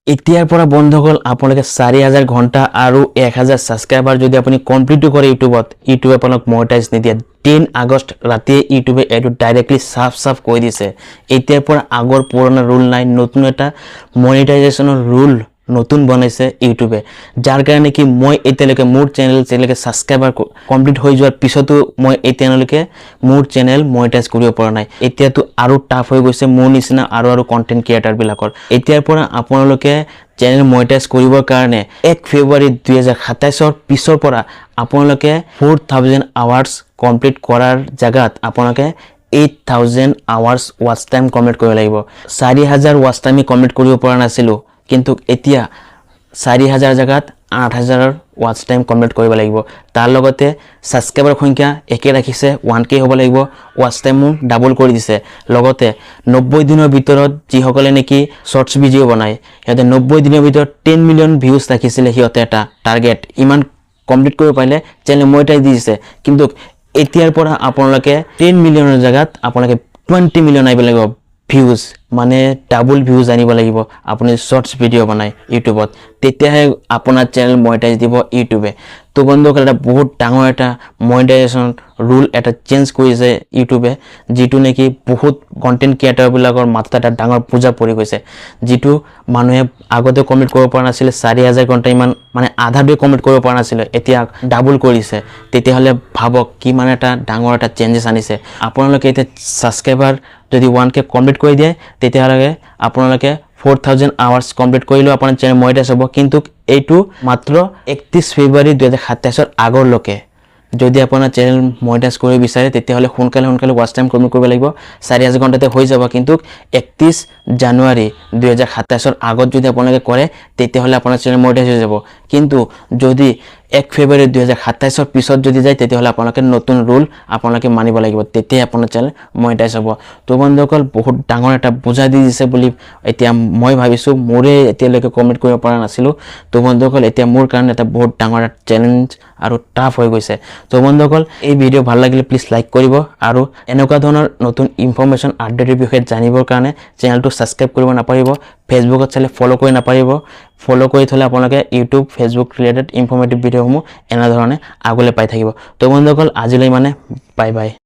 এতিয়াৰ পৰা বন্ধুসকল আপোনালোকে 4000 ঘণ্টা আৰু 1000 সাবস্ক্ৰাইবাৰ যদি আপুনি কমপ্লিট কৰে ইউটিউবে আপোনাক মনিটাইজ নিদিয়ে 10 আগষ্ট ৰাতি ইউটিউবে এটো ডাইৰেক্টলি সাফ কৈ দিছে এতিয়াৰ পৰা আগৰ পুৰণা ৰুল নাই নতুন এটা মনিটাইজেশনৰ ৰুল নতুন বনাইছে ইউটিউবে যাৰ কাৰণে কি মই এতিয়ালৈকে মোৰ চেনেলকে সাবস্ক্ৰাইবাৰ কমপ্লিট হৈ যোৱাৰ পিছতো মই এতিয়ালৈকে মোৰ চেনেল মনিটাইজ কৰিব পৰা নাই এতিয়াতো আৰু টাফ হৈ গৈছে মোৰ নিচিনা আৰু কন্টেন্ট ক্ৰিয়েটৰ বিলাকৰ এতিয়াৰ পৰা আপোনালোকে চেনেল মনিটাইজ কৰিবৰ কাৰণে 1 ফেব্ৰুৱাৰী 2027 ৰ পিছৰ পৰা আপোনালোকে 4000 আৱাৰ্স কমপ্লিট কৰাৰ জাগাত আপোনালোকে 8000 আৱাৰ্স ওয়াচ টাইম কমপ্লিট কৰিব লাগিব 4000 ওয়াচ টাইম কমপ্লিট কৰিব পৰা নাছিলো কিন্তু এতিয়া 4000 জাগাত 8000 ওয়াচ টাইম কমপ্লিট কৰিব লাগিব তাৰ লগতে সাবস্ক্ৰাইবাৰ সংখ্যা একে ৰাখিছে 1k হ'ব লাগিব ওয়াচ টাইম ডাবল কৰি দিছে লগতে 90 দিনৰ ভিতৰত যি সকলে নেকি শৰ্টস ভিডিও বনায় হেতে 90 দিনৰ ভিতৰত 10 মিলিয়ন ভিউজ ৰাখিছিলে হিয়তে এটা টাৰ্গেট ইমান কমপ্লিট কৰিব পাৰিলে চেনেল মনিটাইজ দিছে কিন্তু এতিয়াৰ পৰা আপোনালোকে 10 মিলিয়নৰ জাগাত আপোনালোকে 20 মিলিয়ন আইব লাগিব ভিউজ মানে ডাবল ভিউজ আনিব লাগিব আপুনি শর্টস ভিডিও বানাই ইউটিউবত তেতিয়াহে আপোনাৰ চেনেল মনিটাইজ দিব ইউটিউবে তো বন্ধুসকল এটা বহুত ডাঙৰ এটা মনিটাইজেশন ৰুল এটা চেঞ্জ কৰিছে ইউটিউবে যেটো নেকি বহুত কন্টেন্ট ক্ৰিয়েটৰ বিলাকৰ মাথা এটা ডাঙৰ পূজা পৰি গৈছে যেটো মানুহে আগতে কমেন্ট কৰিব পৰা নাছিল 4000 ঘণ্টা ইমান মানে আধা ডে কমেন্ট কৰিব পৰা নাছিল এতিয়া ডাবল কৰিছে তেতিয়া হলে ভাবক কি মানে এটা ডাঙৰ এটা চেঞ্জেস আনিছে আপোনালোকে এটা সাবস্ক্ৰাইবাৰ যদি 1k কমপ্লিট কৰি দিয়ে তেতিয়া হলে আপোনালোকে 4000 আৱাৰ্স কমপ্লিট কৰিলো আপোনাৰ চেনেল মনিটাইজ হ'ব কিন্তু এইটো মাত্ৰ 31 ফেব্ৰুৱাৰী 2027 ৰ আগৰ লকে যদি আপোনাৰ চেনেল মনিটাইজ কৰিব বিচাৰে তেতিয়া হলে সোনকালে ওয়াচ টাইম কমপ্লিট কৰিব লাগিব 4000 ঘণ্টাতে হৈ যাব কিন্তু 31 জানুৱাৰী 2027 ৰ আগত যদি আপোনালোকে কৰে তেতিয়া হলে আপোনাৰ চেনেল মনিটাইজ হৈ যাব কিন্তু যদি 1 ফেব্ৰুৱাৰী 2027 ৰ পিছত যদি যায় তেতিয়া হলে আপোনালোকে নতুন ৰুল আপোনালোকে মানিব লাগিব তেতিয়া আপোনাৰ চেনেল মনিটাইজ হ'ব তো বন্ধুসকল বহুত ডাঙৰ এটা বুজা দি দিছে বুলি এতিয়া মই ভাবিছো মোৰে এতিয়ালৈকে কমেন্ট কৰিব পৰা নাছিলো তো বন্ধুসকল এতিয়া মোৰ কাৰণে এটা বহুত ডাঙৰ এটা চ্যালেঞ্জ আৰু টাফ হৈ গৈছে তো বন্ধুসকল এই ভিডিও ভাল লাগিলে প্লিজ লাইক কৰিব আৰু এনেকুৱা ধৰণৰ নতুন ইনফৰমেশন আপডেটৰ বিষয়ে জানিবৰ কাৰণে চেনেলটো সাবস্ক্ৰাইব কৰিব নাপাৰিব ফেসবুকত চালে ফলো কৰি নাপাৰিব ফলো কৰি থলে আপোনালোকে ইউটিউব ফেসবুক ৰিলেটেড ইনফৰমেটিভ ভিডিওসমূহ এনা ধৰণে আগলৈ পাই থাকিব তো বন্ধুসকল আজিলৈ মানে বাই বাই